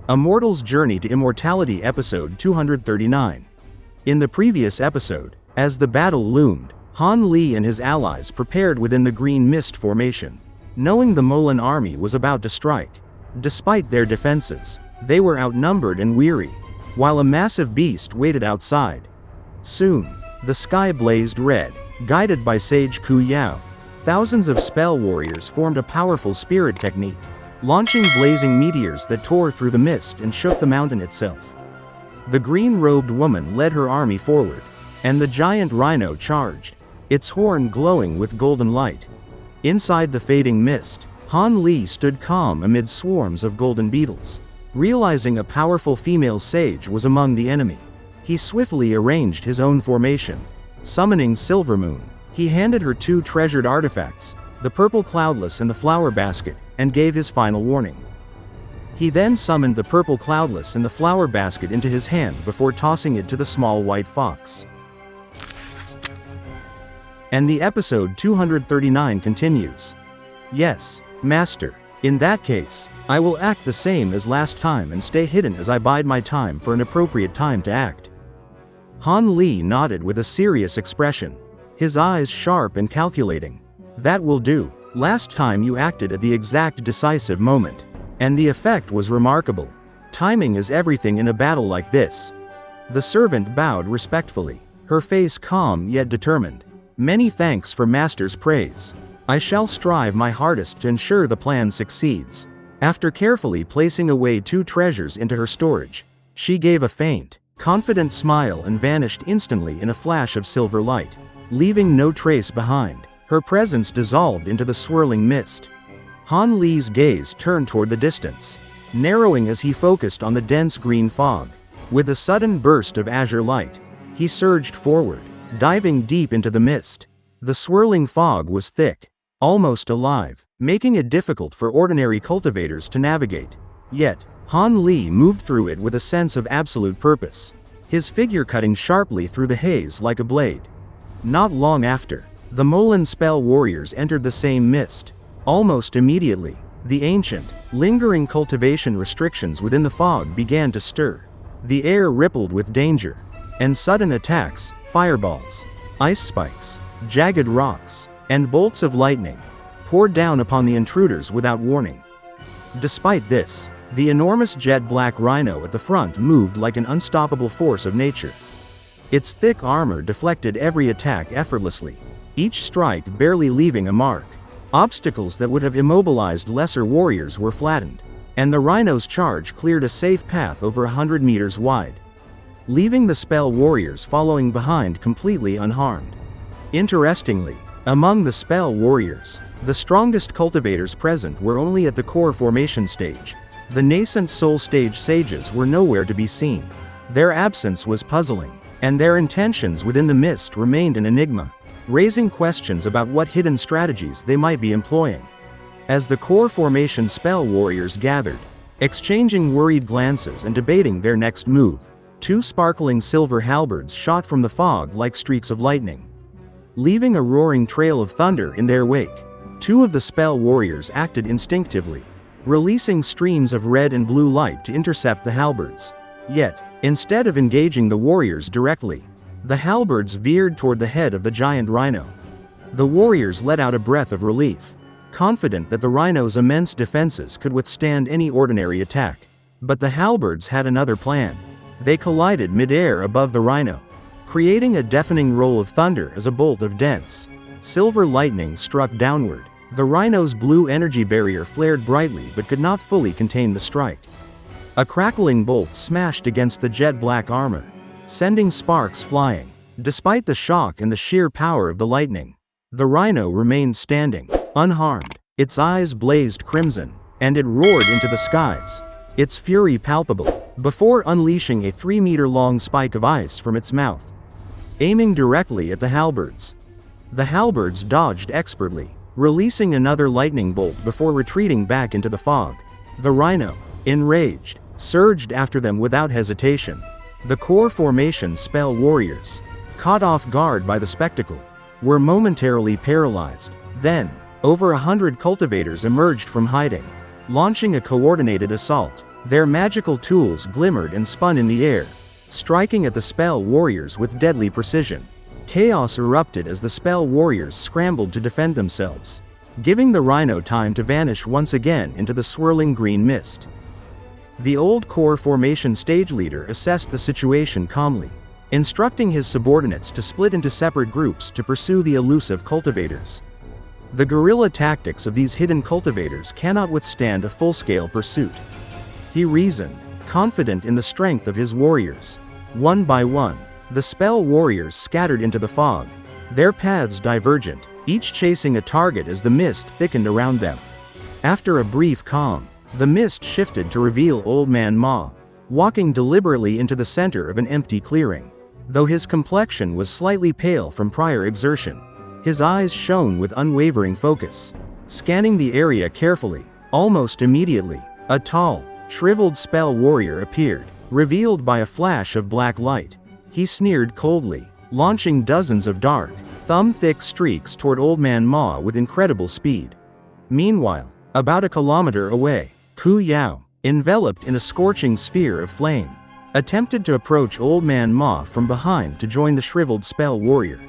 A Mortal's Journey to Immortality Episode 239. In the previous episode, as the battle loomed, Han Li and his allies prepared within the green mist formation. Knowing the Moulan army was about to strike, despite their defenses, they were outnumbered and weary, while a massive beast waited outside. Soon, the sky blazed red, guided by Sage Ku Yao. Thousands of spell warriors formed a powerful spirit technique, launching blazing meteors that tore through the mist and shook the mountain itself. The green-robed woman led her army forward, and the giant rhino charged, its horn glowing with golden light. Inside the fading mist, Han Li stood calm amid swarms of golden beetles. Realizing a powerful female sage was among the enemy, he swiftly arranged his own formation. Summoning Silvermoon, he handed her two treasured artifacts, the Purple Cloudlace and the Flower Basket, and gave his final warning. He then summoned the Purple Cloudlace and the Flower Basket into his hand before tossing it to the small white fox. And the episode 239 continues. Yes, Master. In that case, I will act the same as last time and stay hidden as I bide my time for an appropriate time to act. Han Li nodded with a serious expression, his eyes sharp and calculating. That will do. Last time you acted at the exact decisive moment, and the effect was remarkable. Timing is everything in a battle like this. The servant bowed respectfully, her face calm yet determined. Many thanks for Master's praise. I shall strive my hardest to ensure the plan succeeds. After carefully placing away two treasures into her storage, she gave a faint, confident smile and vanished instantly in a flash of silver light, leaving no trace behind. Her presence dissolved into the swirling mist. Han Li's gaze turned toward the distance, narrowing as he focused on the dense green fog. With a sudden burst of azure light, he surged forward, diving deep into the mist. The swirling fog was thick, almost alive, making it difficult for ordinary cultivators to navigate. Yet, Han Li moved through it with a sense of absolute purpose, his figure cutting sharply through the haze like a blade. Not long after, the Moulan spell warriors entered the same mist. Almost immediately, the ancient, lingering cultivation restrictions within the fog began to stir. The air rippled with danger, and sudden attacks, fireballs, ice spikes, jagged rocks, and bolts of lightning poured down upon the intruders without warning. Despite this, the enormous jet-black rhino at the front moved like an unstoppable force of nature. Its thick armor deflected every attack effortlessly, each strike barely leaving a mark. Obstacles that would have immobilized lesser warriors were flattened, and the rhino's charge cleared a safe path over 100 meters wide, leaving the spell warriors following behind completely unharmed. Interestingly, among the spell warriors, the strongest cultivators present were only at the core formation stage. The nascent soul stage sages were nowhere to be seen. Their absence was puzzling, and their intentions within the mist remained an enigma, raising questions about what hidden strategies they might be employing. As the core formation spell warriors gathered, exchanging worried glances and debating their next move, two sparkling silver halberds shot from the fog like streaks of lightning, leaving a roaring trail of thunder in their wake. Two of the spell warriors acted instinctively, releasing streams of red and blue light to intercept the halberds. Yet, instead of engaging the warriors directly, the halberds veered toward the head of the giant rhino. The warriors let out a breath of relief, confident that the rhino's immense defenses could withstand any ordinary attack. But the halberds had another plan. They collided mid-air above the rhino, creating a deafening roll of thunder as a bolt of dense, silver lightning struck downward. The rhino's blue energy barrier flared brightly but could not fully contain the strike. A crackling bolt smashed against the jet-black armor, sending sparks flying. Despite the shock and the sheer power of the lightning, the rhino remained standing, unharmed. Its eyes blazed crimson, and it roared into the skies, its fury palpable, before unleashing a 3-meter-long spike of ice from its mouth, aiming directly at the halberds. The halberds dodged expertly, releasing another lightning bolt before retreating back into the fog. The rhino, enraged, surged after them without hesitation. The core formation spell warriors, caught off guard by the spectacle, were momentarily paralyzed. Then, over 100 cultivators emerged from hiding, launching a coordinated assault. Their magical tools glimmered and spun in the air, striking at the spell warriors with deadly precision. Chaos erupted as the spell warriors scrambled to defend themselves, giving the rhino time to vanish once again into the swirling green mist. The old core formation stage leader assessed the situation calmly, instructing his subordinates to split into separate groups to pursue the elusive cultivators. The guerrilla tactics of these hidden cultivators cannot withstand a full-scale pursuit, he reasoned, confident in the strength of his warriors. One by one, the spell warriors scattered into the fog, their paths divergent, each chasing a target as the mist thickened around them. After a brief calm, the mist shifted to reveal Old Man Ma, walking deliberately into the center of an empty clearing. Though his complexion was slightly pale from prior exertion, his eyes shone with unwavering focus. Scanning the area carefully, almost immediately, a tall, shriveled spell warrior appeared, revealed by a flash of black light. He sneered coldly, launching dozens of dark, thumb-thick streaks toward Old Man Ma with incredible speed. Meanwhile, about a kilometer away, Ku Yao, enveloped in a scorching sphere of flame, attempted to approach Old Man Ma from behind to join the shriveled spell warrior.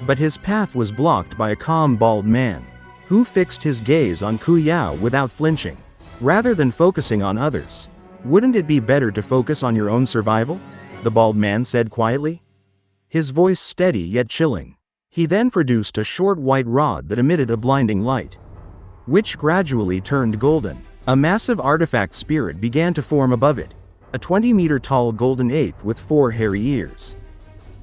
But his path was blocked by a calm bald man, who fixed his gaze on Ku Yao without flinching. Rather than focusing on others, "Wouldn't it be better to focus on your own survival?" the bald man said quietly, his voice steady yet chilling. He then produced a short white rod that emitted a blinding light, which gradually turned golden. A massive artifact spirit began to form above it, a 20-meter-tall golden ape with 4 hairy ears.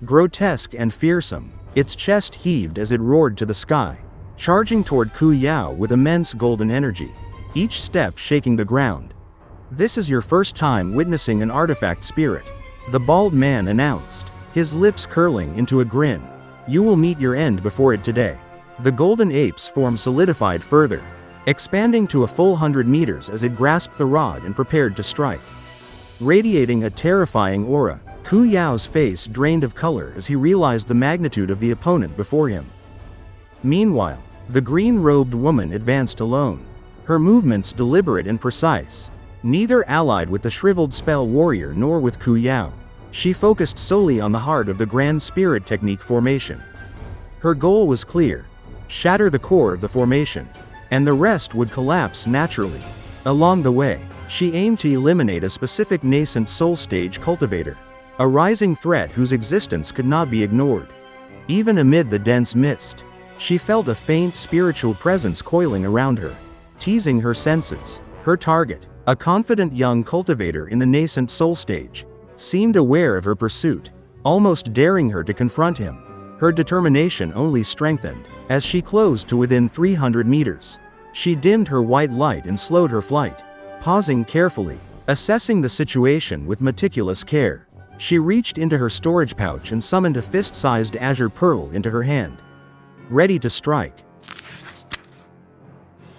Grotesque and fearsome, its chest heaved as it roared to the sky, charging toward Ku Yao with immense golden energy, each step shaking the ground. "This is your first time witnessing an artifact spirit," the bald man announced, his lips curling into a grin. "You will meet your end before it today." The golden ape's form solidified further, expanding to a full 100 meters as it grasped the rod and prepared to strike. Radiating a terrifying aura, Ku Yao's face drained of color as he realized the magnitude of the opponent before him. Meanwhile, the green-robed woman advanced alone, her movements deliberate and precise. Neither allied with the shriveled spell warrior nor with Ku Yao. She focused solely on the heart of the Grand Spirit Technique formation. Her goal was clear: shatter the core of the formation, and the rest would collapse naturally. Along the way, she aimed to eliminate a specific nascent soul stage cultivator, a rising threat whose existence could not be ignored. Even amid the dense mist, she felt a faint spiritual presence coiling around her, teasing her senses. Her target, a confident young cultivator in the nascent soul stage, seemed aware of her pursuit, almost daring her to confront him. Her determination only strengthened as she closed to within 300 meters. She dimmed her white light and slowed her flight, pausing carefully, assessing the situation with meticulous care. She reached into her storage pouch and summoned a fist-sized azure pearl into her hand, ready to strike.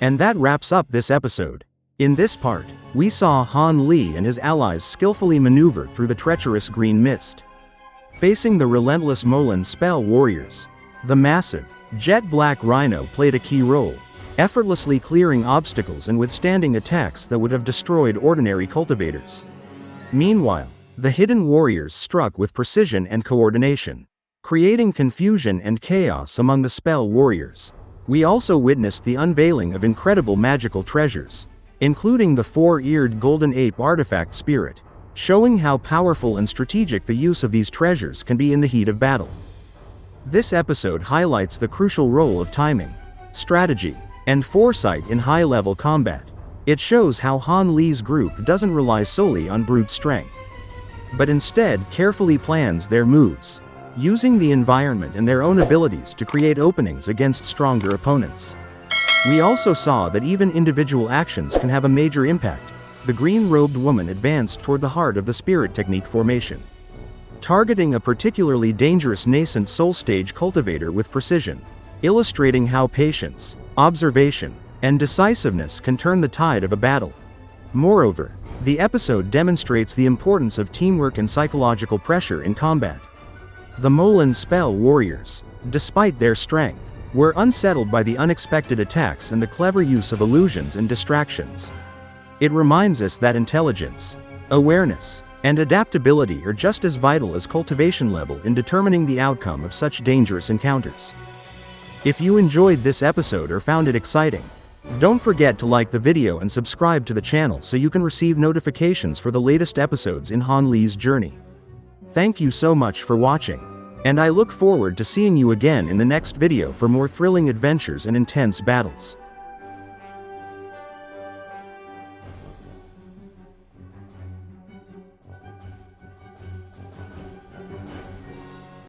And that wraps up this episode. In this part, we saw Han Li and his allies skillfully maneuver through the treacherous green mist, facing the relentless Moulan spell warriors. The massive, jet-black rhino played a key role, effortlessly clearing obstacles and withstanding attacks that would have destroyed ordinary cultivators. Meanwhile, the hidden warriors struck with precision and coordination, creating confusion and chaos among the spell warriors. We also witnessed the unveiling of incredible magical treasures, including the 4-eared golden ape artifact spirit, showing how powerful and strategic the use of these treasures can be in the heat of battle. This episode highlights the crucial role of timing, strategy, and foresight in high-level combat. It shows how Han Li's group doesn't rely solely on brute strength, but instead carefully plans their moves, using the environment and their own abilities to create openings against stronger opponents. We also saw that even individual actions can have a major impact. The green-robed woman advanced toward the heart of the Spirit Technique formation, targeting a particularly dangerous nascent soul stage cultivator with precision, illustrating how patience, observation, and decisiveness can turn the tide of a battle. Moreover, the episode demonstrates the importance of teamwork and psychological pressure in combat. The Moulan spell warriors, despite their strength, were unsettled by the unexpected attacks and the clever use of illusions and distractions. It reminds us that intelligence, awareness, and adaptability are just as vital as cultivation level in determining the outcome of such dangerous encounters. If you enjoyed this episode or found it exciting, don't forget to like the video and subscribe to the channel so you can receive notifications for the latest episodes in Han Li's journey. Thank you so much for watching, and I look forward to seeing you again in the next video for more thrilling adventures and intense battles.